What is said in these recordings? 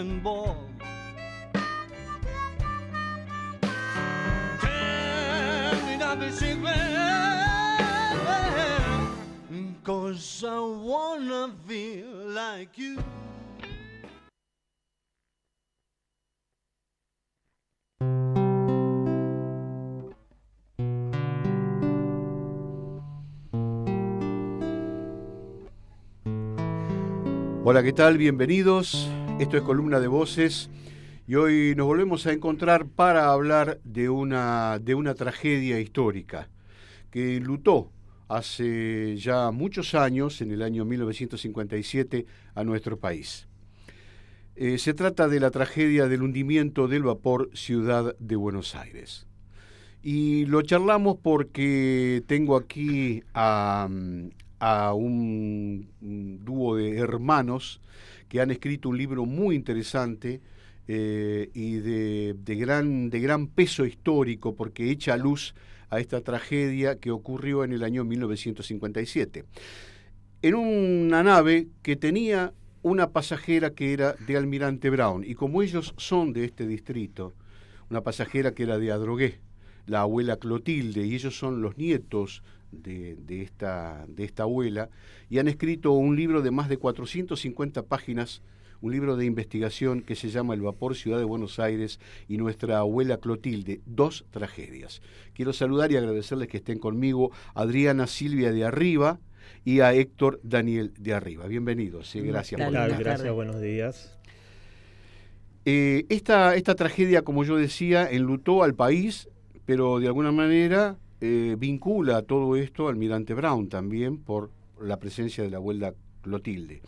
boy. Tell me not the secret, 'cause I wanna feel like you. Hola, ¿qué tal? Bienvenidos. Esto es Columna de Voces y hoy nos volvemos a encontrar para hablar de una tragedia histórica que enlutó hace ya muchos años, en el año 1957, a nuestro país. Se trata de la tragedia del hundimiento del vapor Ciudad de Buenos Aires. Y lo charlamos porque tengo aquí a un dúo de hermanos que han escrito un libro muy interesante y de gran peso histórico, porque echa luz a esta tragedia que ocurrió en el año 1957. En una nave que tenía una pasajera que era de Almirante Brown, y como ellos son de este distrito, una pasajera que era de Adrogué, la abuela Clotilde, y ellos son los nietos de esta abuela, y han escrito un libro de más de 450 páginas, un libro de investigación que se llama El vapor Ciudad de Buenos Aires y nuestra abuela Clotilde, dos tragedias. Quiero saludar y agradecerles que estén conmigo a Adriana Silvia de Arriba y a Héctor Daniel de Arriba. Bienvenidos, gracias por estar. Gracias, buenos días. Esta tragedia, como yo decía, enlutó al país, pero de alguna manera vincula a todo esto al Almirante Brown también por la presencia de la abuela Clotilde.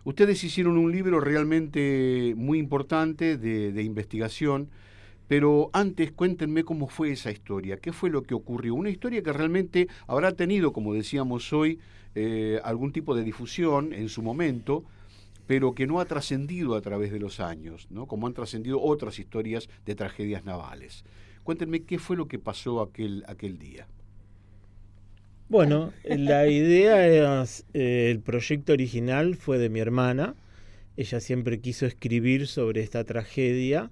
Ustedes hicieron un libro realmente muy importante de investigación, pero antes cuéntenme cómo fue esa historia, qué fue lo que ocurrió. Una historia que realmente habrá tenido, como decíamos hoy, algún tipo de difusión en su momento, pero que no ha trascendido a través de los años, ¿no? Como han trascendido otras historias de tragedias navales. Cuéntenme qué fue lo que pasó aquel día. Bueno, la idea era, el proyecto original fue de mi hermana. Ella siempre quiso escribir sobre esta tragedia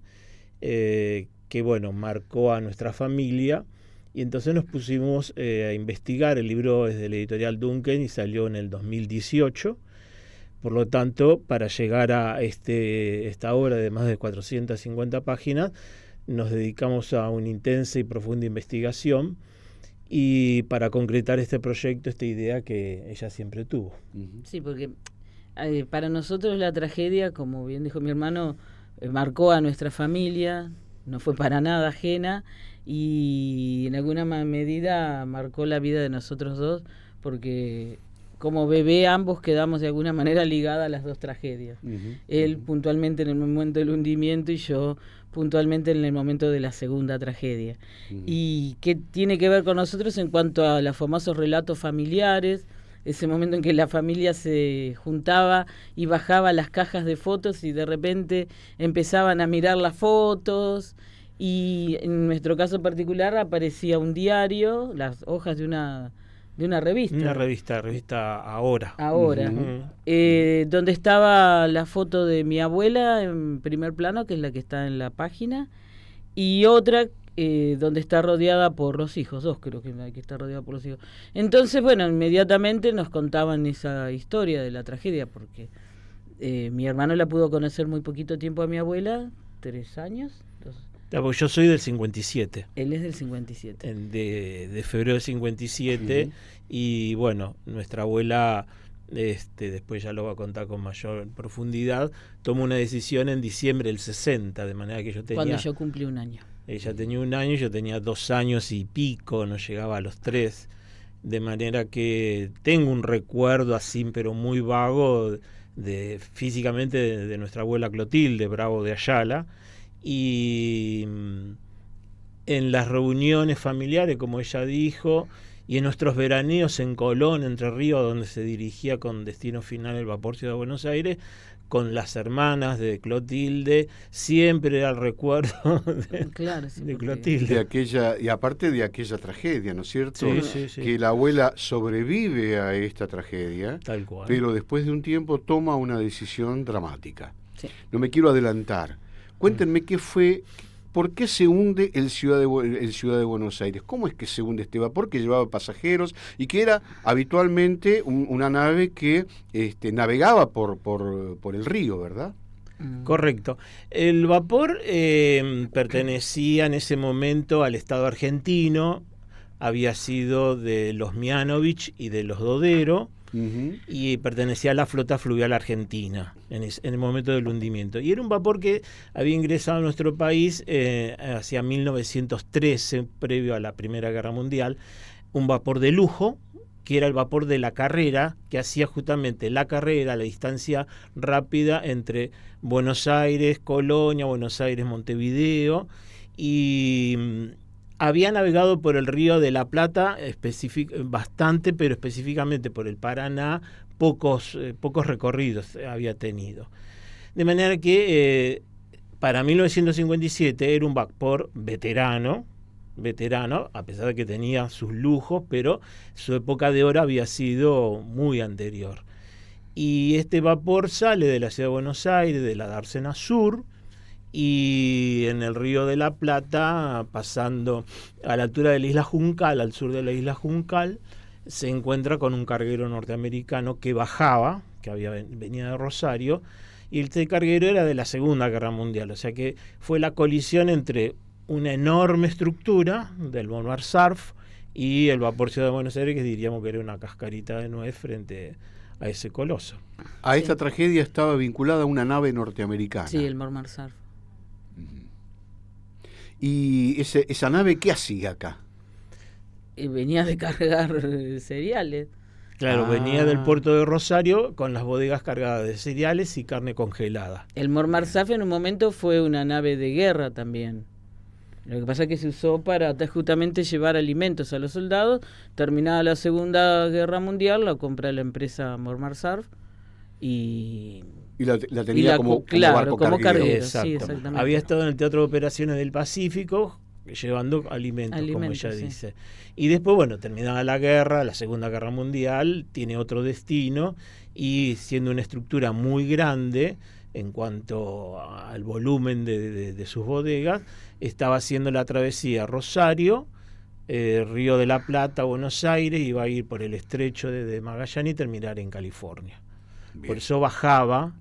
que, bueno, marcó a nuestra familia. Y entonces nos pusimos a investigar. El libro es de la editorial Duncan y salió en el 2018. Por lo tanto, para llegar a esta obra de más de 450 páginas, nos dedicamos a una intensa y profunda investigación y para concretar este proyecto, esta idea que ella siempre tuvo. Sí, porque para nosotros la tragedia, como bien dijo mi hermano, marcó a nuestra familia, no fue para nada ajena y en alguna medida marcó la vida de nosotros dos, porque como bebé ambos quedamos de alguna manera ligadas a las dos tragedias. Él puntualmente en el momento del hundimiento y yo puntualmente en el momento de la segunda tragedia. Y qué tiene que ver con nosotros en cuanto a los famosos relatos familiares, ese momento en que la familia se juntaba y bajaba las cajas de fotos y de repente empezaban a mirar las fotos, y en nuestro caso particular aparecía un diario, las hojas de una revista. Una revista Ahora. Donde estaba la foto de mi abuela en primer plano, que es la que está en la página, y otra donde está rodeada por los hijos, dos creo que está rodeada por los hijos. Entonces, bueno, inmediatamente nos contaban esa historia de la tragedia, porque mi hermano la pudo conocer muy poquito tiempo a mi abuela, 3 años, 2. Yo soy del 57. Él es del 57. De febrero del 57. Y bueno, nuestra abuela, después ya lo va a contar con mayor profundidad, tomó una decisión en diciembre del 60, de manera que yo tenía... Cuando yo cumplí 1 año. Ella tenía 1 año, yo tenía 2 años y pico, no llegaba a los 3. De manera que tengo un recuerdo así, pero muy vago, físicamente de nuestra abuela Clotilde Bravo de Ayala. Y en las reuniones familiares, como ella dijo, y en nuestros veraneos en Colón, Entre Ríos, donde se dirigía con destino final el vapor Ciudad de Buenos Aires, con las hermanas de Clotilde, siempre era el recuerdo de Clotilde. De aquella, y aparte de aquella tragedia, ¿no es cierto? Sí. Que la abuela sobrevive a esta tragedia, tal cual, pero después de un tiempo toma una decisión dramática. Sí. No me quiero adelantar. Cuéntenme ¿por qué se hunde el Ciudad de Buenos Aires? ¿Cómo es que se hunde este vapor que llevaba pasajeros y que era habitualmente una nave que navegaba por el río, ¿verdad? Correcto. El vapor pertenecía en ese momento al Estado argentino, había sido de los Mianovich y de los Dodero, y pertenecía a la flota fluvial argentina en el momento del hundimiento. Y era un vapor que había ingresado a nuestro país hacia 1913, previo a la Primera Guerra Mundial, un vapor de lujo, que era el vapor de la carrera, que hacía justamente la carrera, la distancia rápida entre Buenos Aires, Colonia, Buenos Aires, Montevideo, y había navegado por el río de la Plata bastante, pero específicamente por el Paraná, pocos recorridos había tenido. De manera que para 1957 era un vapor veterano, a pesar de que tenía sus lujos, pero su época de oro había sido muy anterior. Y este vapor sale de la ciudad de Buenos Aires, de la dársena sur, y en el río de la Plata, pasando a la altura de la isla Juncal, al sur de la isla Juncal, se encuentra con un carguero norteamericano que bajaba, que venía de Rosario, y este carguero era de la Segunda Guerra Mundial, o sea que fue la colisión entre una enorme estructura del Mormar Surf y el vapor Ciudad de Buenos Aires, que diríamos que era una cascarita de nuez frente a ese coloso. A esta tragedia estaba vinculada una nave norteamericana. Sí, el Mormar Surf. ¿Y esa nave qué hacía acá? Venía de cargar cereales. Claro, venía del puerto de Rosario con las bodegas cargadas de cereales y carne congelada. El Mormar Surf en un momento fue una nave de guerra también. Lo que pasa es que se usó para justamente llevar alimentos a los soldados. Terminada la Segunda Guerra Mundial, la compra la empresa Mormar Surf y la tenía como barco como carguero. Exacto. Sí, exactamente. Había estado en el Teatro de Operaciones del Pacífico llevando alimentos, como ella dice. Y después, bueno, terminada la guerra, la Segunda Guerra Mundial, tiene otro destino y siendo una estructura muy grande en cuanto al volumen de sus bodegas, estaba haciendo la travesía Rosario, Río de la Plata, Buenos Aires, iba a ir por el estrecho de Magallanes y terminar en California. Bien. Por eso bajaba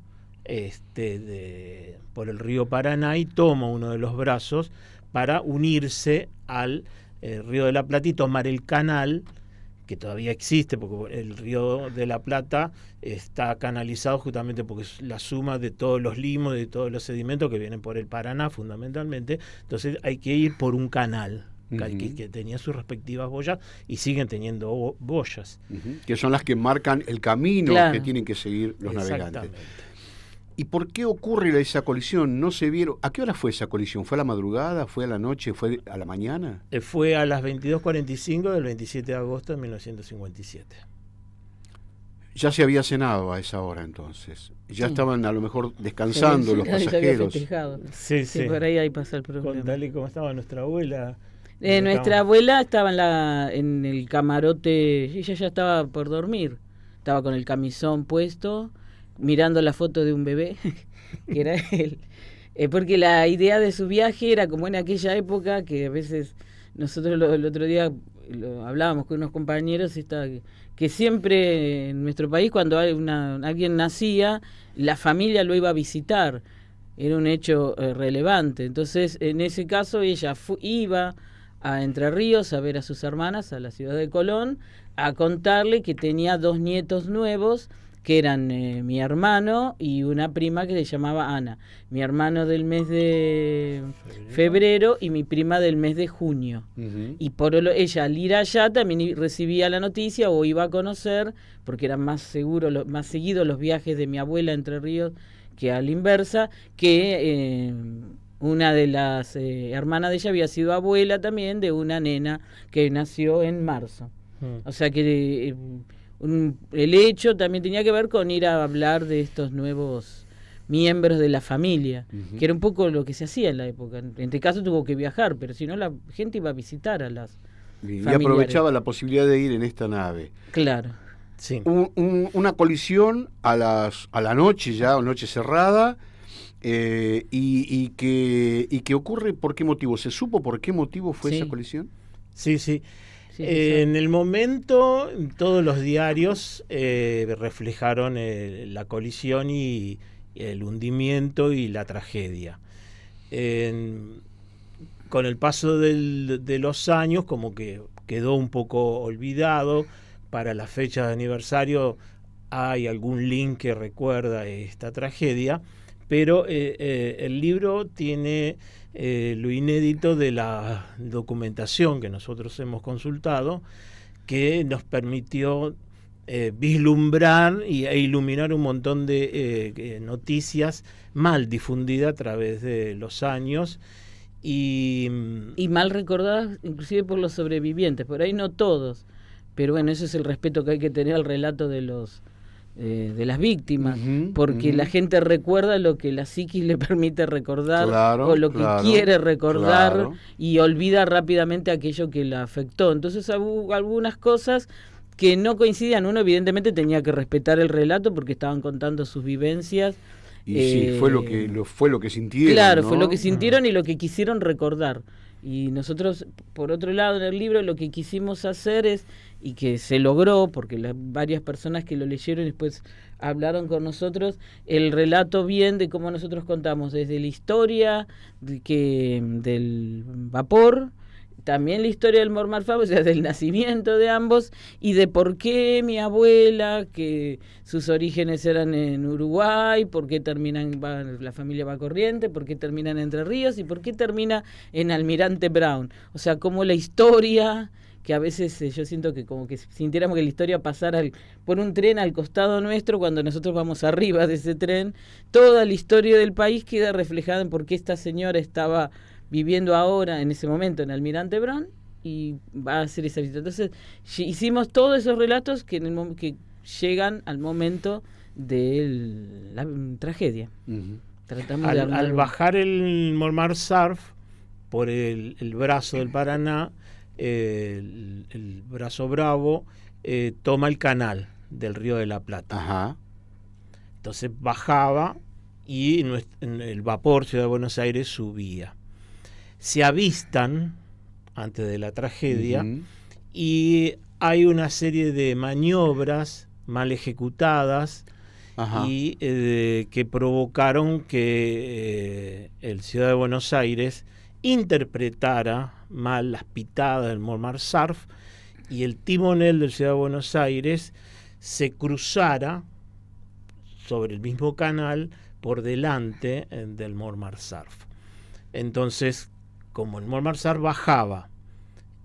por el río Paraná y toma uno de los brazos para unirse al Río de la Plata y tomar el canal, que todavía existe, porque el Río de la Plata está canalizado justamente porque es la suma de todos los limos, de todos los sedimentos que vienen por el Paraná fundamentalmente. Entonces hay que ir por un canal que tenía sus respectivas boyas y siguen teniendo boyas. Que son las que marcan el camino que tienen que seguir los navegantes. ¿Y por qué ocurre esa colisión? ¿No se vieron? ¿A qué hora fue esa colisión? ¿Fue a la madrugada? ¿Fue a la noche? ¿Fue a la mañana? Fue a las 22:45 del 27 de agosto de 1957. Ya se había cenado a esa hora entonces. Ya estaban a lo mejor descansando los pasajeros. Sí, por ahí pasa el problema. Contale cómo estaba nuestra abuela. Nuestra abuela estaba en el camarote, ella ya estaba por dormir. Estaba con el camisón puesto, mirando la foto de un bebé, que era él. Porque la idea de su viaje era como en aquella época, que a veces nosotros el otro día hablábamos con unos compañeros, que siempre en nuestro país cuando alguien nacía, la familia lo iba a visitar. Era un hecho relevante. Entonces, en ese caso, ella iba a Entre Ríos a ver a sus hermanas, a la ciudad de Colón, a contarle que tenía 2 nietos nuevos, que eran mi hermano y una prima que se llamaba Ana. Mi hermano del mes de febrero y mi prima del mes de junio. Y ella al ir allá también recibía la noticia o iba a conocer, porque eran más seguidos los viajes de mi abuela a Entre Ríos que a la inversa, que una de las hermanas de ella había sido abuela también de una nena que nació en marzo. O sea que el hecho también tenía que ver con ir a hablar de estos nuevos miembros de la familia, que era un poco lo que se hacía en la época. En este caso tuvo que viajar, pero si no la gente iba a visitar a las y aprovechaba la posibilidad de ir en esta nave. Claro. Sí. Una colisión a la noche ya, o noche cerrada, y que ocurre, ¿por qué motivo? ¿Se supo por qué motivo fue Sí. esa colisión? Sí. Sí, En el momento, todos los diarios reflejaron la colisión y el hundimiento y la tragedia. Con el paso de los años, como que quedó un poco olvidado. Para la fecha de aniversario hay algún link que recuerda esta tragedia, pero el libro tiene lo inédito de la documentación que nosotros hemos consultado, que nos permitió vislumbrar e iluminar un montón de noticias mal difundidas a través de los años y mal recordadas inclusive por los sobrevivientes, por ahí no todos, pero bueno, ese es el respeto que hay que tener al relato de los de las víctimas, porque la gente recuerda lo que la psiquis le permite recordar, Claro, o lo que quiere recordar, claro. y olvida rápidamente aquello que la afectó. Entonces hubo algunas cosas que no coincidían. Uno evidentemente tenía que respetar el relato porque estaban contando sus vivencias. Y sí, fue lo que sintieron. Claro, ¿no? fue lo que sintieron y lo que quisieron recordar. Y nosotros, por otro lado, en el libro lo que quisimos hacer es, y que se logró, porque varias personas que lo leyeron y después hablaron con nosotros, el relato bien de cómo nosotros contamos, desde la historia del vapor, también la historia del Mormarfab, o sea, del nacimiento de ambos, y de por qué mi abuela, que sus orígenes eran en Uruguay, por qué la familia va a Corrientes, por qué termina en Entre Ríos, y por qué termina en Almirante Brown. O sea, como la historia, que a veces yo siento que como que sintiéramos que la historia pasara por un tren al costado nuestro, cuando nosotros vamos arriba de ese tren, toda la historia del país queda reflejada en por qué esta señora estaba viviendo ahora, en ese momento, en Almirante Brown, y va a hacer esa visita. Entonces, hicimos todos esos relatos que llegan al momento de la tragedia. Tratamos de al bajar el Mormar Surf por el brazo del Paraná, el brazo Bravo toma el canal del Río de la Plata. Ajá. Entonces bajaba y el vapor Ciudad de Buenos Aires subía. Se avistan antes de la tragedia y hay una serie de maniobras mal ejecutadas y que provocaron que el Ciudad de Buenos Aires interpretara mal las pitadas del Mormar Surf y el timonel del Ciudad de Buenos Aires se cruzara sobre el mismo canal por delante del Mormar Surf. Entonces, como el Mormar Surf bajaba,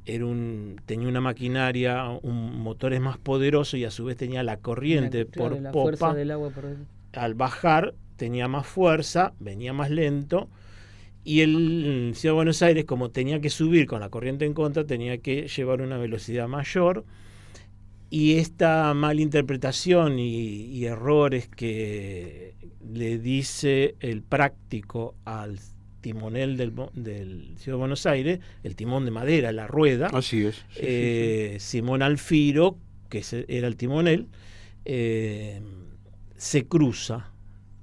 tenía una maquinaria, motores más poderosos y a su vez tenía la corriente por la popa. fuerza del agua por Al bajar tenía más fuerza, venía más lento y el Ciudad de Buenos Aires, como tenía que subir con la corriente en contra, tenía que llevar una velocidad mayor y esta malinterpretación y errores que le dice el práctico al timonel del Ciudad de Buenos Aires, el timón de madera, la rueda. Así es. Sí. Simón Alfiro, que era el timonel, se cruza,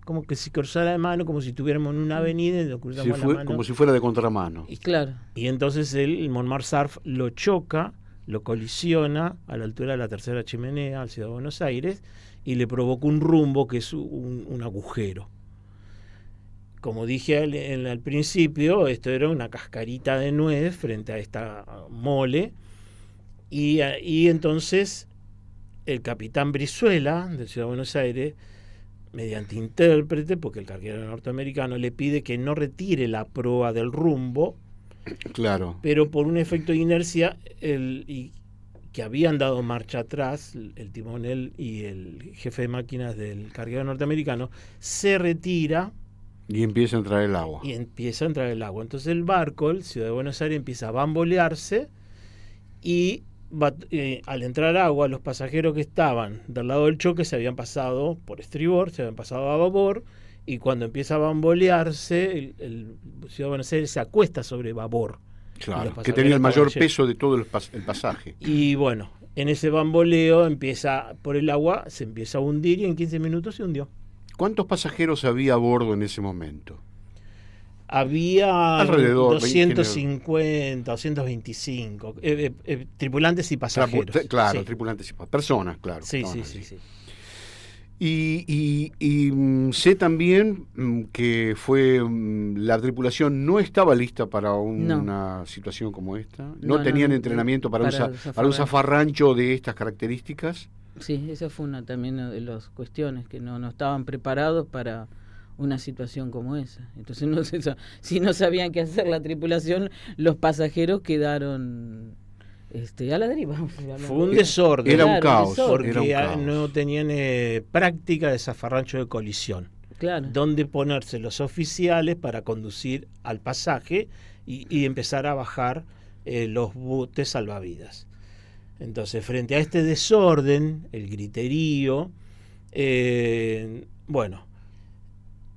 como que si cruzara de mano, como si estuviéramos en una avenida y nos cruzamos la mano. Como si fuera de contramano. Y claro. Y entonces el Mormar Surf lo choca, lo colisiona a la altura de la tercera chimenea al Ciudad de Buenos Aires y le provoca un rumbo que es un agujero. Como dije al principio, esto era una cascarita de nuez frente a esta mole y entonces el capitán Brizuela del Ciudad de Buenos Aires, mediante intérprete, porque el carguero norteamericano le pide que no retire la proa del rumbo, claro, pero por un efecto de inercia y que habían dado marcha atrás, el timonel y el jefe de máquinas del carguero norteamericano, se retira. Y empieza a entrar el agua. Entonces el barco, el Ciudad de Buenos Aires, empieza a bambolearse y al entrar agua, los pasajeros que estaban del lado del choque se habían pasado por estribor, se habían pasado a babor, y cuando empieza a bambolearse, el Ciudad de Buenos Aires se acuesta sobre babor. Claro, que tenía el mayor peso de todo el pasaje. Y bueno, en ese bamboleo por el agua se empieza a hundir y en 15 minutos se hundió. ¿Cuántos pasajeros había a bordo en ese momento? Había Alrededor, 250, 225 tripulantes y pasajeros. Claro, Sí. tripulantes y personas, claro. Sí, estaban sí, allí. sí, sí. Y sé también que la tripulación no estaba lista para una situación como esta. No tenían entrenamiento para un zafarrancho de estas características. Sí, esa fue también una de las cuestiones, que no estaban preparados para una situación como esa. Entonces, si no sabían qué hacer la tripulación, los pasajeros quedaron a la deriva. Fue un desorden. Era un caos. Porque Era un caos. no tenían práctica de zafarrancho de colisión. Claro. Donde ponerse los oficiales para conducir al pasaje y empezar a bajar los botes salvavidas. Entonces, frente a este desorden, el griterío,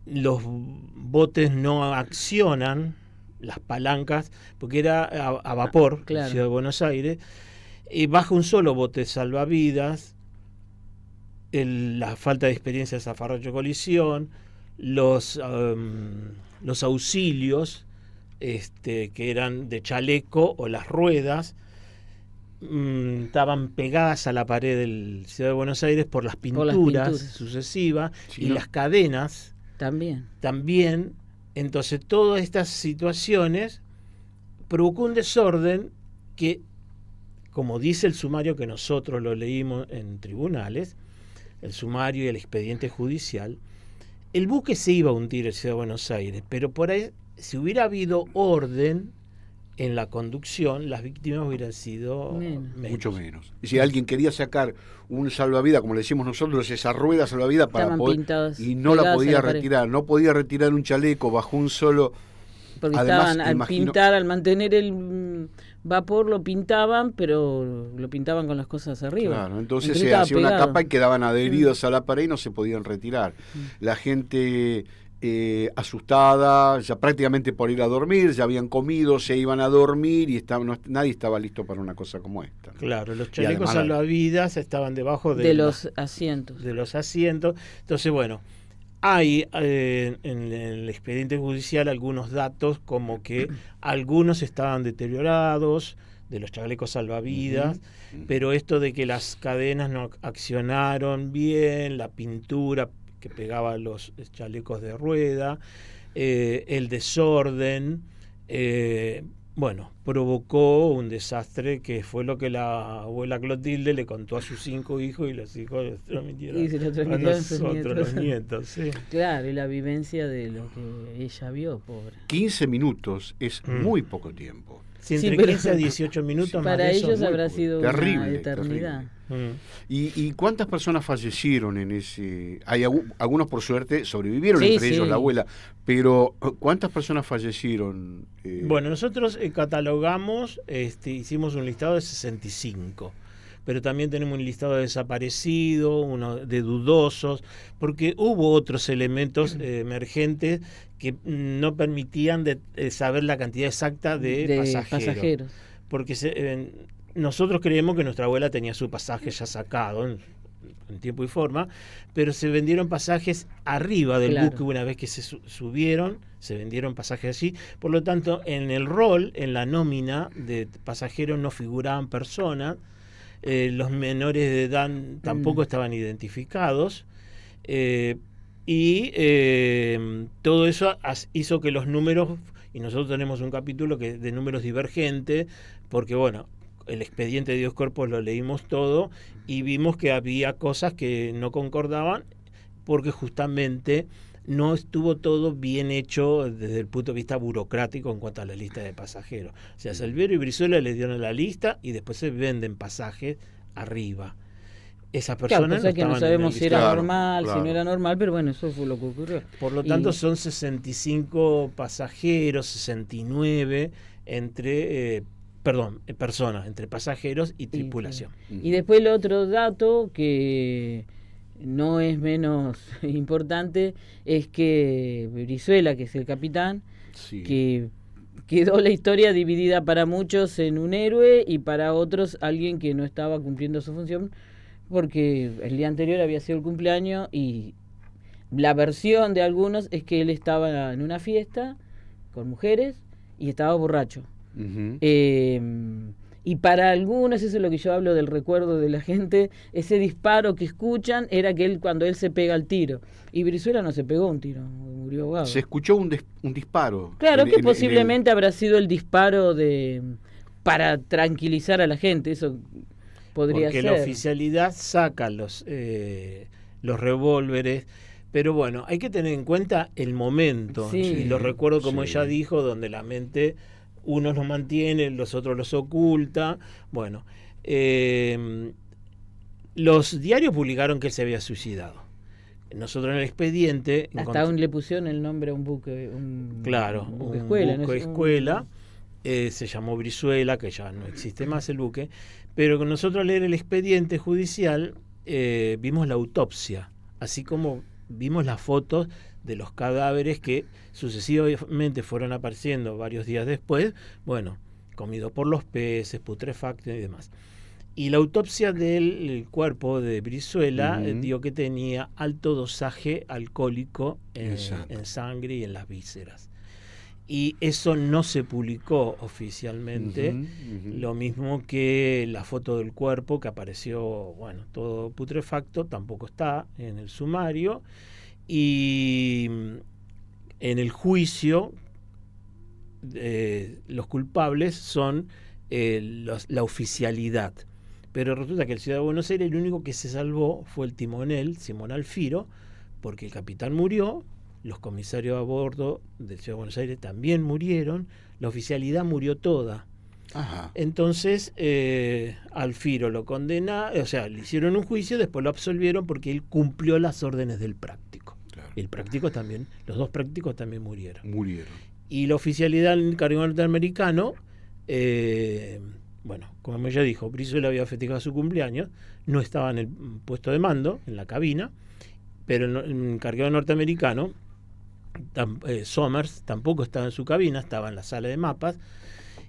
los botes no accionan, las palancas, porque era a vapor, Claro. en Ciudad de Buenos Aires, y baja un solo bote salvavidas, la falta de experiencia de zafarrancho de colisión, los auxilios que eran de chaleco o las ruedas, estaban pegadas a la pared del Ciudad de Buenos Aires por las pinturas sucesivas, Sí, y ¿no? las cadenas También. Entonces, todas estas situaciones provocó un desorden que, como dice el sumario que nosotros lo leímos en tribunales, el sumario y el expediente judicial, el buque se iba a hundir en Ciudad de Buenos Aires, pero por ahí, si hubiera habido orden en la conducción, las víctimas hubieran sido menos. Mucho menos. Y si alguien quería sacar un salvavidas, como le decimos nosotros, esa rueda salvavidas para poder, y no la podía retirar, no podía retirar un chaleco bajo un solo. Porque además, estaban pintar, al mantener el vapor, lo pintaban, pero lo pintaban con las cosas arriba. Claro, entonces se hacía una capa y quedaban adheridos a la pared y no se podían retirar. La gente asustada, ya prácticamente por ir a dormir, ya habían comido, se iban a dormir y nadie estaba listo para una cosa como esta. Claro, los chalecos salvavidas estaban debajo de los asientos. De los asientos. Entonces, bueno, hay en el expediente judicial algunos datos como que algunos estaban deteriorados de los chalecos salvavidas, pero esto de que las cadenas no accionaron bien, la pintura que pegaba los chalecos de rueda, el desorden, provocó un desastre que fue lo que la abuela Clotilde le contó a sus 5 hijos y los hijos se transmitieron a nosotros, los nietos. Sí. Claro, y la vivencia de lo que ella vio, pobre. 15 minutos es muy poco tiempo. Sí, entre 15 a 18 minutos para más ellos habrá sido terrible, una eternidad. Terrible. ¿Y cuántas personas fallecieron en ese? Hay algunos, por suerte, sobrevivieron, entre ellos la abuela, pero ¿cuántas personas fallecieron? Bueno, nosotros catalogamos, hicimos un listado de 65, pero también tenemos un listado de desaparecidos, uno de dudosos, porque hubo otros elementos emergentes que no permitían saber la cantidad exacta de pasajeros. Porque nosotros creemos que nuestra abuela tenía su pasaje ya sacado en tiempo y forma, pero se vendieron pasajes arriba del buque una vez que se subieron, se vendieron pasajes allí. Por lo tanto, en el rol, en la nómina de pasajeros no figuraban personas, los menores de edad tampoco estaban identificados, todo eso hizo que los números, y nosotros tenemos un capítulo de números divergentes, porque el expediente de Dios Corpus lo leímos todo y vimos que había cosas que no concordaban porque justamente no estuvo todo bien hecho desde el punto de vista burocrático en cuanto a la lista de pasajeros. O sea, Salviero y Brizuela le dieron la lista y después se venden pasajes arriba. Esas personas que no sabemos si era normal, si no era normal, pero bueno, eso fue lo que ocurrió. Por lo tanto, son 65 pasajeros, 69 personas, entre pasajeros y tripulación. Y después el otro dato que no es menos importante es que Brizuela, que es el capitán, que quedó la historia dividida para muchos en un héroe y para otros alguien que no estaba cumpliendo su función, porque el día anterior había sido el cumpleaños y la versión de algunos es que él estaba en una fiesta con mujeres y estaba borracho. Ujú. Y para algunos, eso es lo que yo hablo del recuerdo de la gente, ese disparo que escuchan era que cuando él se pega el tiro. Y Brizuela no se pegó un tiro, murió ahogado. Se escuchó un disparo. Claro en- que en- en posiblemente habrá sido el disparo para tranquilizar a la gente, eso podría Porque ser. la oficialidad saca los revólveres, pero bueno, hay que tener en cuenta el momento. Sí. Y los recuerdos, como Sí. ella dijo, donde la mente, unos los mantiene, los otros los oculta. Bueno, los diarios publicaron que él se había suicidado. Nosotros en el expediente... Hasta aún le pusieron el nombre a un buque, Claro, un buque un escuela. ¿no? buque Es escuela, se llamó Brizuela, que ya no existe más el buque, pero con nosotros al leer el expediente judicial vimos la autopsia, así como vimos las fotos de los cadáveres que sucesivamente fueron apareciendo varios días después, bueno, comido por los peces, putrefacto y demás. Y la autopsia del cuerpo de Brizuela Ujú. dio que tenía alto dosaje alcohólico Exacto. en sangre y en las vísceras. Y eso no se publicó oficialmente, Ujú, ujú. lo mismo que la foto del cuerpo que apareció, bueno, todo putrefacto, tampoco está en el sumario. Y en el juicio, los culpables son la oficialidad. Pero resulta que el Ciudad de Buenos Aires el único que se salvó fue el timonel, Simón Alfiro, porque el capitán murió, los comisarios a bordo del Ciudad de Buenos Aires también murieron, la oficialidad murió toda. Ajá. Entonces Alfiro lo condena, o sea, le hicieron un juicio, después lo absolvieron porque él cumplió las órdenes del práctico. Claro. El práctico también, los dos prácticos también murieron. Murieron. Y la oficialidad del cargo norteamericano, bueno, como ella dijo, Brizuela había festejado su cumpleaños, no estaba en el puesto de mando, en la cabina, pero el carguero norteamericano, Somers, tampoco estaba en su cabina, estaba en la sala de mapas,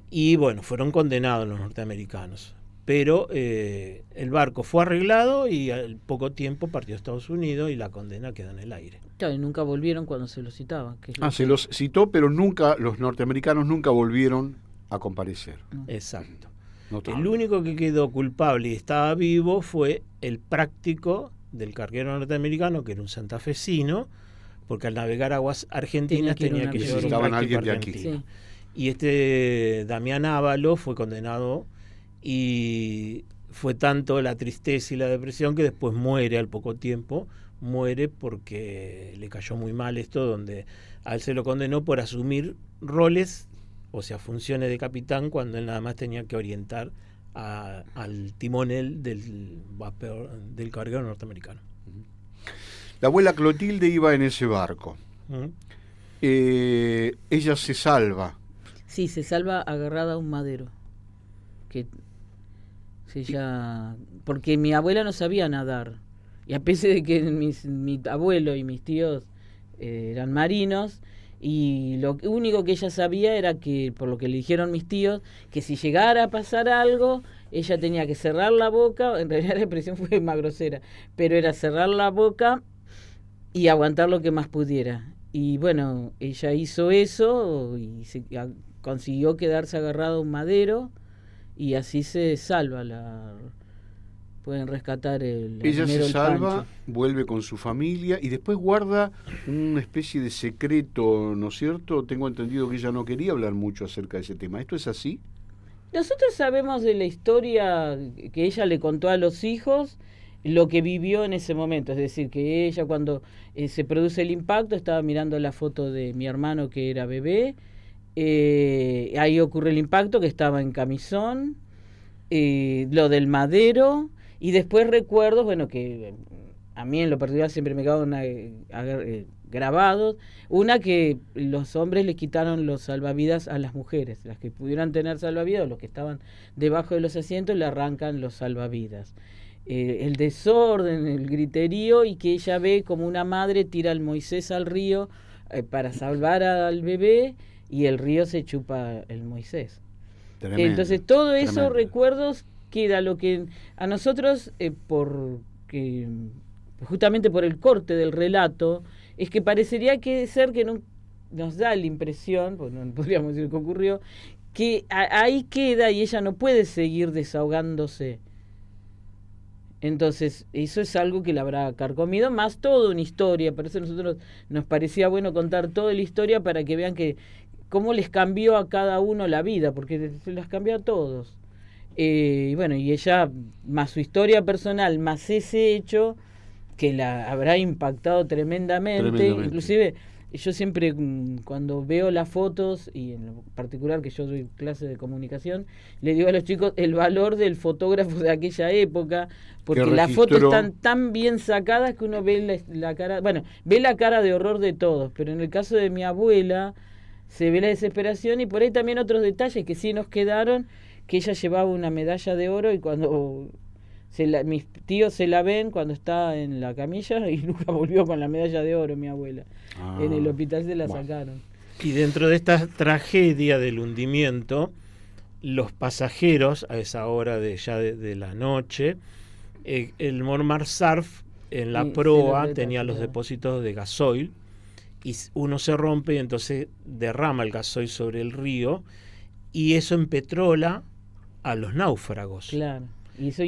y bueno, fueron condenados los norteamericanos. Pero el barco fue arreglado y al poco tiempo partió a Estados Unidos y la condena quedó en el aire. Claro, y nunca volvieron cuando se los citaba. Que es lo Se que- los citó, pero nunca, los norteamericanos nunca volvieron a comparecer. Exacto. Notable. El único que quedó culpable y estaba vivo fue el práctico del carguero norteamericano, que era un santafesino, porque al navegar aguas argentinas Tenía que ir tenía que un llevar un argentino. Necesitaban práctico alguien de aquí. argentino. Sí. Y este Damián Ávalo fue condenado y fue tanto la tristeza y la depresión que después muere al poco tiempo, muere porque le cayó muy mal esto, donde a él se lo condenó por asumir roles, o sea, funciones de capitán, cuando él nada más tenía que orientar al timonel del carguero norteamericano. La abuela Clotilde iba en ese barco. ¿Mm? Ella se salva. Sí, se salva agarrada a un madero. Que porque mi abuela no sabía nadar. Y a pesar de que mi abuelo y mis tíos eran marinos, y lo único que ella sabía era que, por lo que le dijeron mis tíos, que si llegara a pasar algo, ella tenía que cerrar la boca. En realidad la expresión fue más grosera, pero era cerrar la boca y aguantar lo que más pudiera. Y bueno, ella hizo eso y consiguió quedarse agarrado a un madero, y así se salva. Pueden rescatar Ella primero se el salva, Pancho. vuelve con su familia y después guarda una especie de secreto, ¿no es cierto? Tengo entendido que ella no quería hablar mucho acerca de ese tema. ¿Esto es así? Nosotros sabemos de la historia que ella le contó a los hijos, lo que vivió en ese momento. Es decir, que ella cuando se produce el impacto estaba mirando la foto de mi hermano que era bebé. Ahí ocurre el impacto, que estaba en camisón, lo del madero, y después recuerdos, bueno, que a mí en lo particular siempre me quedaron grabados. Una, que los hombres le quitaron los salvavidas a las mujeres, las que pudieran tener salvavidas, o los que estaban debajo de los asientos, le arrancan los salvavidas. El desorden, el griterío, y que ella ve como una madre tira al Moisés al río para salvar al bebé, y el río se chupa el Moisés. Tremendo, Entonces todo esos tremendo. recuerdos queda. Lo que a nosotros por justamente por el corte del relato, es que parecería que ser que no, nos da la impresión, pues no podríamos decir que ocurrió, que ahí queda y ella no puede seguir desahogándose. Entonces, eso es algo que la habrá carcomido, más toda una historia. Por eso a nosotros nos parecía bueno contar toda la historia para que vean que cómo les cambió a cada uno la vida, porque se las cambió a todos. Y bueno, y ella, más su historia personal, más ese hecho, que la habrá impactado tremendamente. Inclusive yo siempre cuando veo las fotos, y en lo particular que yo doy clase de comunicación, le digo a los chicos el valor del fotógrafo de aquella época, porque las fotos están tan bien sacadas que uno ve la cara, bueno, ve la cara de horror de todos, pero en el caso de mi abuela se ve la desesperación, y por ahí también otros detalles que sí nos quedaron, que ella llevaba una medalla de oro, y cuando mis tíos se la ven cuando está en la camilla, y nunca volvió con la medalla de oro, mi abuela. En el hospital se la sacaron. Y dentro de esta tragedia del hundimiento, los pasajeros a esa hora de la noche, el Mormar Surf en la proa tenía los depósitos de gasoil, y uno se rompe y entonces derrama el gasoil sobre el río, y eso empetrola a los náufragos. Claro. Y eso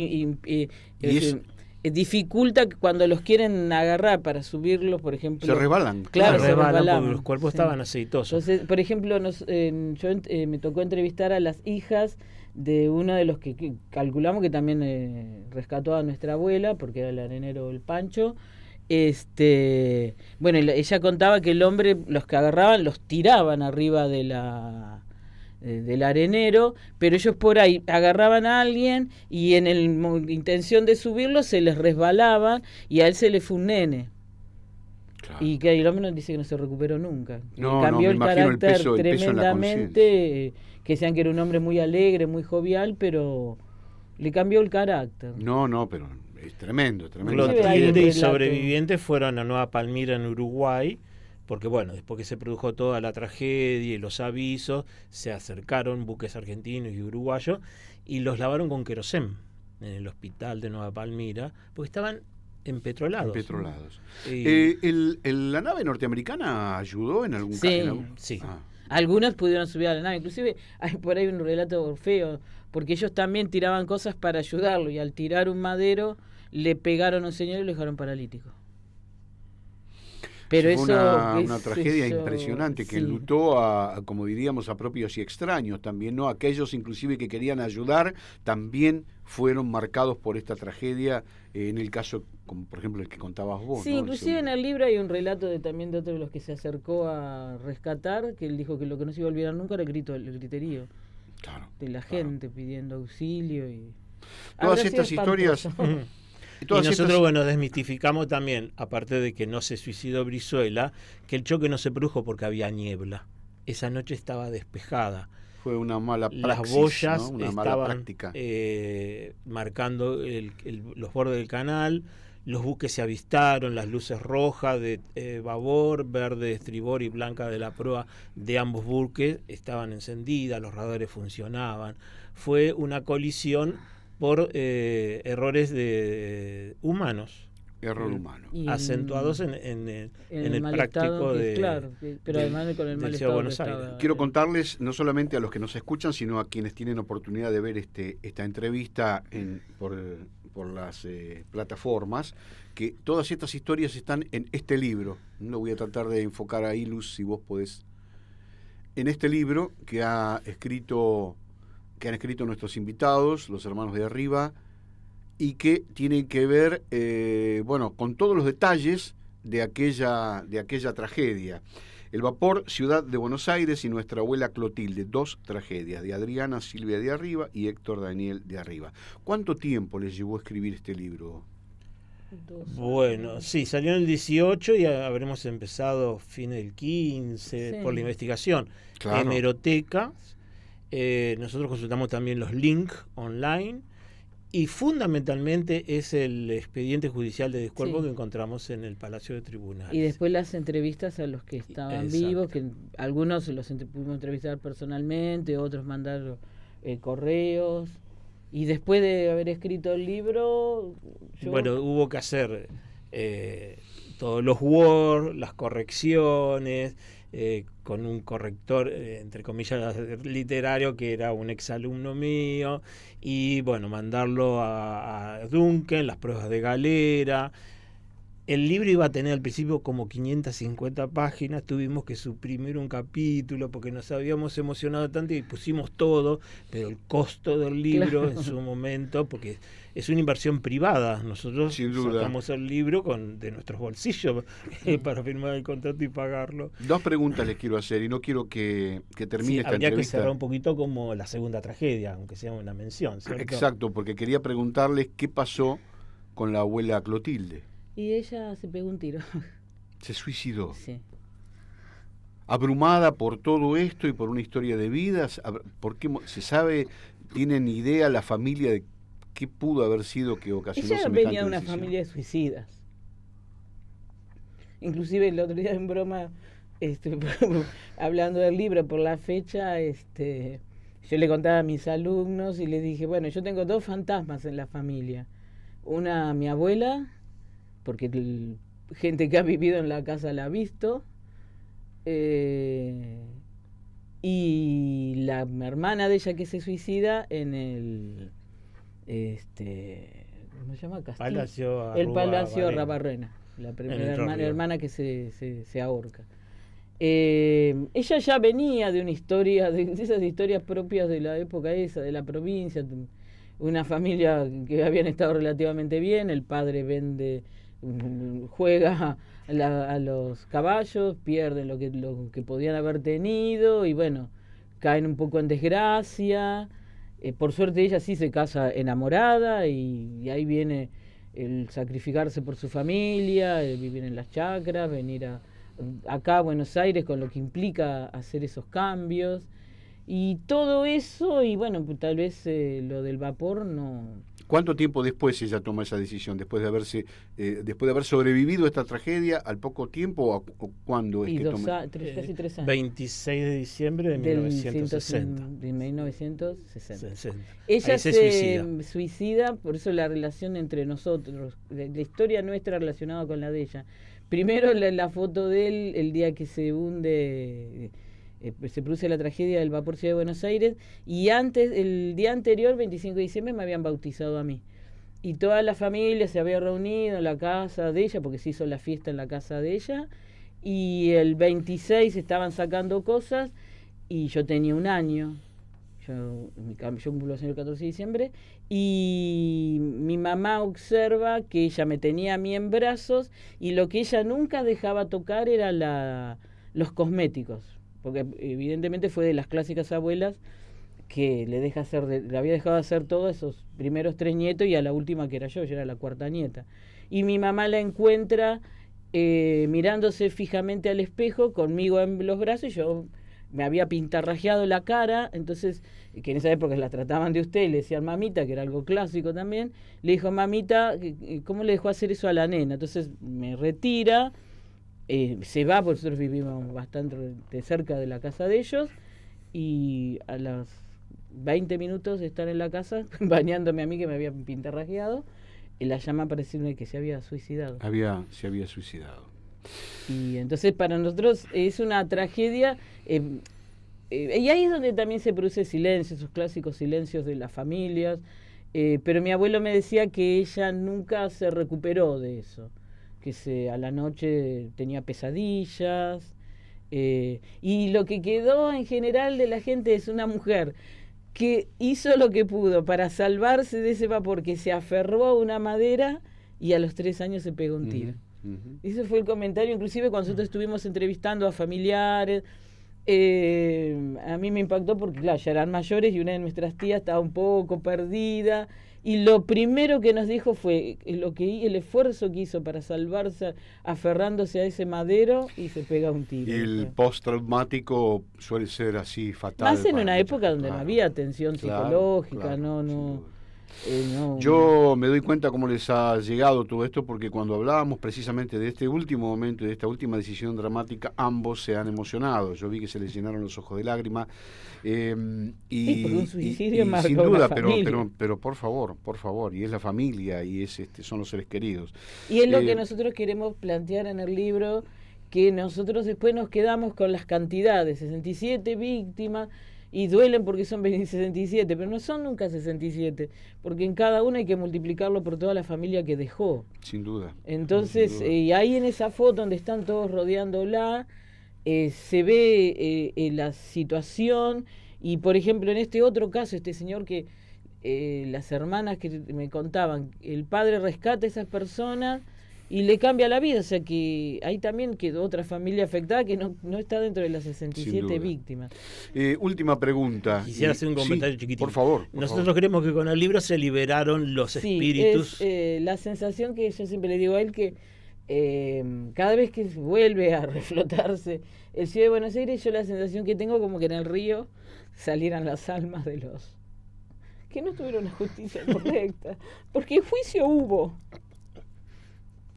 dificulta que cuando los quieren agarrar para subirlos, por ejemplo. Se resbalan. Claro, se resbalan porque los cuerpos estaban aceitosos. Entonces, por ejemplo, me tocó entrevistar a las hijas de uno de los que calculamos que también rescató a nuestra abuela, porque era el arenero el Pancho. Bueno, ella contaba que el hombre, los que agarraban, los tiraban arriba del arenero, pero ellos por ahí agarraban a alguien y en intención de subirlo se les resbalaban, y a él se le fue un nene. Claro. Y que el hombre nos dice que no se recuperó nunca. Cambió el carácter tremendamente, que decían que era un hombre muy alegre, muy jovial, pero le cambió el carácter. No, pero es tremendo. Clotilde y sobrevivientes fueron a Nueva Palmira, en Uruguay, porque bueno, después que se produjo toda la tragedia y los avisos, se acercaron buques argentinos y uruguayos y los lavaron con querosén en el hospital de Nueva Palmira, porque estaban empetrolados. ¿La nave norteamericana ayudó en algún caso? Sí. Algunos pudieron subir a la nave, inclusive hay por ahí un relato feo, porque ellos también tiraban cosas para ayudarlo, y al tirar un madero le pegaron a un señor y lo dejaron paralítico. Pero eso fue una tragedia impresionante que enlutó como diríamos, a propios y extraños también, ¿no? Aquellos inclusive que querían ayudar también fueron marcados por esta tragedia, en el caso, como por ejemplo el que contabas vos. Sí, ¿no? Inclusive en el libro hay un relato también de otro de los que se acercó a rescatar, que él dijo que lo que no se iba a olvidar nunca era el griterío de la gente pidiendo auxilio. Y todas estas historias... Y nosotros, desmistificamos también, aparte de que no se suicidó Brizuela, que el choque no se produjo porque había niebla. Esa noche estaba despejada. Fue una mala praxis, las boyas, ¿no? Una estaban mala práctica. Marcando los bordes del canal, los buques se avistaron, las luces rojas de babor, verde de estribor y blanca de la proa de ambos buques estaban encendidas, los radares funcionaban. Fue una colisión por errores humanos. Error humano. Acentuados en el práctico pero además con el mal estado Buenos Aires. Quiero contarles, no solamente a los que nos escuchan, sino a quienes tienen oportunidad de ver esta entrevista por las plataformas, que todas estas historias están en este libro. Lo voy a tratar de enfocar ahí, Luz, si vos podés. En este libro que han escrito nuestros invitados, los hermanos de arriba, y que tienen que ver con todos los detalles de aquella tragedia. El vapor Ciudad de Buenos Aires y nuestra abuela Clotilde, 2 tragedias, de Adriana Silvia de Arriba y Héctor Daniel de Arriba. ¿Cuánto tiempo les llevó a escribir este libro? Bueno, sí, salió en el 18 y habremos empezado fin del 15 por la investigación. Claro. Hemeroteca. Nosotros consultamos también los links online, y fundamentalmente es el expediente judicial de descuerpo que encontramos en el Palacio de Tribunales. Y después las entrevistas a los que estaban vivos, que algunos los pudimos entrevistar personalmente, otros mandar correos. Y después de haber escrito el libro... Hubo que hacer todos los Word, las correcciones, con un corrector, entre comillas, literario, que era un exalumno mío, y bueno, mandarlo a Duncan, las pruebas de galera. El libro iba a tener al principio como 550 páginas, tuvimos que suprimir un capítulo porque nos habíamos emocionado tanto y pusimos todo, pero el costo del libro Claro. en su momento, porque es una inversión privada, nosotros Sin duda. sacamos el libro de nuestros bolsillos para firmar el contrato y pagarlo. Dos preguntas les quiero hacer y no quiero que termine Sí, esta habría que entrevista. cerrar un poquito como la segunda tragedia, aunque sea una mención, ¿cierto? Exacto, porque quería preguntarles qué pasó con la abuela Clotilde. Y ella se pegó un tiro. Se suicidó. Sí. Abrumada por todo esto y por una historia de vidas. ¿Por qué se sabe, tienen idea la familia de qué pudo haber sido que ocasionó Ella semejante venía de una decisión? familia de suicidas. Inclusive el otro día en broma, hablando del libro por la fecha, yo le contaba a mis alumnos y les dije, bueno, yo tengo dos fantasmas en la familia. Una, mi abuela, porque gente que ha vivido en la casa la ha visto, y la hermana de ella que se suicida en el ¿cómo se llama? Castillo. El Palacio Arrabarrena, la primera hermana que se ahorca. Ella ya venía de una historia, de esas historias propias de la época esa, de la provincia, una familia que habían estado relativamente bien, el padre juega a los caballos, pierden lo que podían haber tenido y bueno, caen un poco en desgracia. Por suerte ella sí se casa enamorada y ahí viene el sacrificarse por su familia, el vivir en las chacras, venir acá a Buenos Aires con lo que implica hacer esos cambios y todo eso, y bueno, pues tal vez lo del vapor no. ¿Cuánto tiempo después ella toma esa decisión? ¿Después de haber sobrevivido a esta tragedia, al poco tiempo o cuándo es Y que toma? casi 3 años. 26 de diciembre de 1960. De 1960. 60. Ella Ahí se suicida, por eso la relación entre nosotros, la historia nuestra relacionada con la de ella. Primero la foto de él el día que se hunde, se produce la tragedia del vapor Ciudad de Buenos Aires, y antes, el día anterior, 25 de diciembre, me habían bautizado a mí. Y toda la familia se había reunido en la casa de ella, porque se hizo la fiesta en la casa de ella, y el 26 estaban sacando cosas, y yo tenía 1 año. Yo cumplo el 14 de diciembre, y mi mamá observa que ella me tenía a mí en brazos, y lo que ella nunca dejaba tocar era los cosméticos, porque evidentemente fue de las clásicas abuelas que le había dejado de hacer todo esos primeros 3 nietos y a la última que era yo era la 4ª nieta. Y mi mamá la encuentra mirándose fijamente al espejo, conmigo en los brazos, y yo me había pintarrajeado la cara, entonces, que en esa época la trataban de usted, y le decían mamita, que era algo clásico también, le dijo, mamita, ¿cómo le dejó hacer eso a la nena? Entonces me retira, se va, porque nosotros vivimos bastante cerca de la casa de ellos, y a los 20 minutos de estar en la casa, bañándome a mí que me había pintarrajeado, la llama para decirme que se había suicidado. Se había suicidado. Y entonces para nosotros es una tragedia, y ahí es donde también se produce silencio, esos clásicos silencios de las familias, pero mi abuelo me decía que ella nunca se recuperó de eso, que a la noche tenía pesadillas, y lo que quedó en general de la gente es una mujer que hizo lo que pudo para salvarse de ese vapor, que se aferró a una madera y a los 3 años se pegó un tiro. Ese fue el comentario, inclusive cuando nosotros estuvimos entrevistando a familiares, a mí me impactó porque claro, ya eran mayores y una de nuestras tías estaba un poco perdida, y lo primero que nos dijo fue el esfuerzo que hizo para salvarse aferrándose a ese madero y se pega un tiro. Y el postraumático suele ser así fatal. Más en una época donde claro, no había atención psicológica, claro, no. No, Yo me doy cuenta cómo les ha llegado todo esto, porque cuando hablábamos precisamente de este último momento y de esta última decisión dramática, ambos se han emocionado. Yo vi que se les llenaron los ojos de lágrimas. Sí, porque un suicidio marcó sin una duda, familia. pero por favor, y es la familia y es son los seres queridos. Y es lo que nosotros queremos plantear en el libro, que nosotros después nos quedamos con las cantidades, 67 víctimas, y duelen porque son 67, pero no son nunca 67, porque en cada una hay que multiplicarlo por toda la familia que dejó. Sin duda. Entonces, Sin duda. y ahí en esa foto donde están todos rodeándola, se ve la situación, y por ejemplo en este otro caso, este señor que las hermanas que me contaban, el padre rescata a esas personas y le cambia la vida, o sea que ahí también quedó otra familia afectada que no está dentro de las Sin 67 duda. víctimas. Última pregunta. Quisiera hacer un comentario sí, chiquitito. Por favor. Nosotros creemos que con el libro se liberaron los Sí, espíritus. es la sensación que yo siempre le digo a él, que cada vez que vuelve a reflotarse el Ciudad de Buenos Aires, yo la sensación que tengo como que en el río salieran las almas de los que no tuvieron la justicia correcta, porque juicio hubo,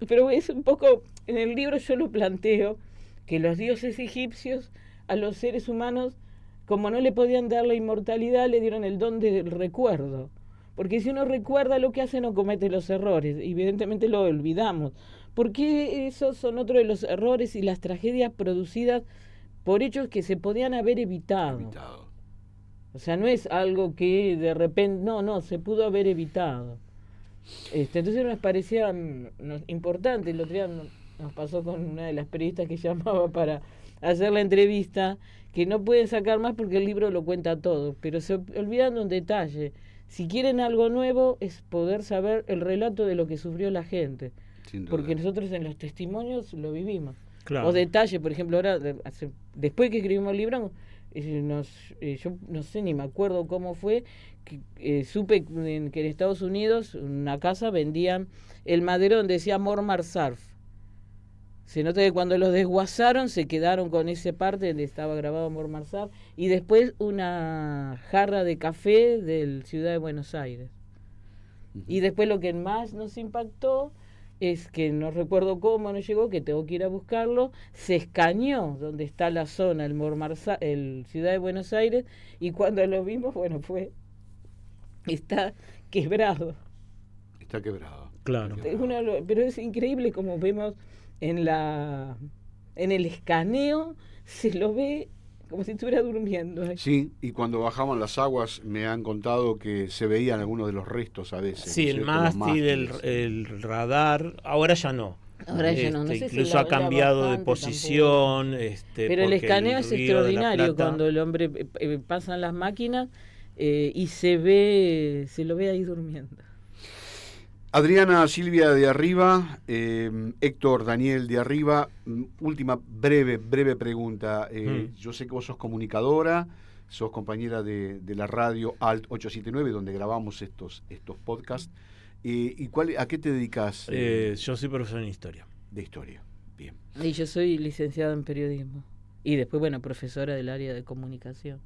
pero es un poco, en el libro yo lo planteo, que los dioses egipcios a los seres humanos, como no le podían dar la inmortalidad, le dieron el don del recuerdo, porque si uno recuerda lo que hace no comete los errores, evidentemente lo olvidamos, porque esos son otro de los errores y las tragedias producidas por hechos que se podían haber evitado. O sea, no es algo que de repente, no, se pudo haber evitado. Entonces nos parecía importante. El otro día nos pasó con una de las periodistas que llamaba para hacer la entrevista, que no pueden sacar más porque el libro lo cuenta todo, pero se olvidan de un detalle. Si quieren algo nuevo, es poder saber el relato de lo que sufrió la gente. Porque nosotros en los testimonios lo vivimos. Claro. O detalles, por ejemplo, ahora, después que escribimos el libro, yo no sé, ni me acuerdo cómo fue, que supe que en Estados Unidos, una casa, vendían el madero donde decía Mormar Surf. Se nota que cuando los desguazaron se quedaron con esa parte donde estaba grabado Mormar Surf, y después una jarra de café del Ciudad de Buenos Aires. Y después lo que más nos impactó es que no recuerdo cómo nos llegó, que tengo que ir a buscarlo, se escaneó donde está la zona, el Ciudad de Buenos Aires, y cuando lo vimos, bueno, está quebrado. Está quebrado. Claro. Pero es increíble como vemos en el escaneo, se lo ve como si estuviera durmiendo. Sí, y cuando bajaban las aguas me han contado que se veían algunos de los restos a veces. Sí, el mástil, el radar, ahora ya no. Ahora ya no sé incluso si ha cambiado de bastante posición. Pero el escaneo es Río de la extraordinario Plata, cuando el hombre pasan las máquinas y se lo ve ahí durmiendo. Adriana Silvia de Arriba, Héctor Daniel de Arriba, última breve pregunta. Yo sé que vos sos comunicadora, sos compañera de la radio Alt 879, donde grabamos estos podcasts. ¿A qué te dedicas? Yo soy profesor en historia. De historia, bien. Y yo soy licenciada en periodismo. Y después, profesora del área de comunicación.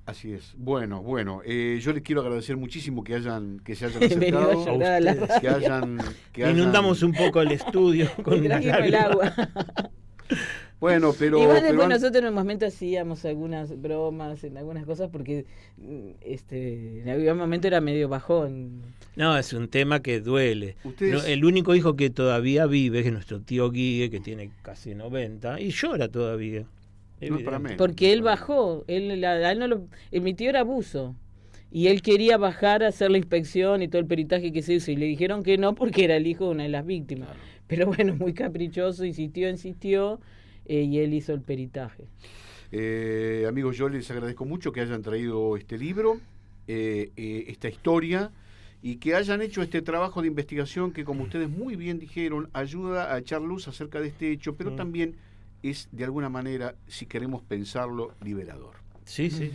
Así es. Bueno, yo les quiero agradecer muchísimo que se hayan Venido a acercado, llorar a la ustedes. que hayan Inundamos un poco el estudio con Y una trajimos el lágrima. agua. Bueno, pero Igual después pero nosotros en un momento hacíamos algunas bromas en algunas cosas porque en algún momento era medio bajón. No, es un tema que duele. Ustedes- No, el único hijo que todavía vive es nuestro tío Guille, que tiene casi 90, y llora todavía. No es para menos. Porque él bajó, mi tío era buzo y él quería bajar a hacer la inspección y todo el peritaje que se hizo y le dijeron que no porque era el hijo de una de las víctimas. Claro. Pero bueno, muy caprichoso, insistió y él hizo el peritaje. Amigos, yo les agradezco mucho que hayan traído este libro, esta historia, y que hayan hecho este trabajo de investigación que, como ustedes muy bien dijeron, ayuda a echar luz acerca de este hecho, pero también es, de alguna manera, si queremos pensarlo, liberador. Sí, sí.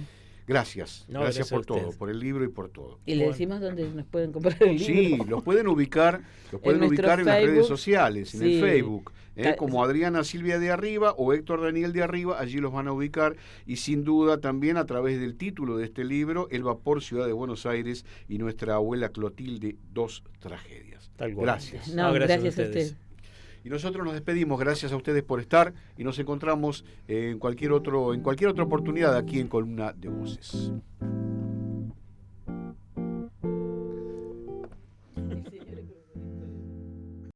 Gracias, No, gracias gracias a por todo, usted. por el libro y por todo. Y le Bueno. decimos dónde nos pueden comprar el libro. Sí, los pueden ubicar, nuestro en las redes Facebook, sociales, en el sí. Facebook, como Adriana Silvia de Arriba o Héctor Daniel de Arriba, allí los van a ubicar, y sin duda también a través del título de este libro, El vapor Ciudad de Buenos Aires y nuestra abuela Clotilde, 2 tragedias. Tal cual. Gracias. No, gracias a ustedes. usted. Y nosotros nos despedimos, gracias a ustedes por estar, y nos encontramos en cualquier otra oportunidad aquí en Columna de Voces.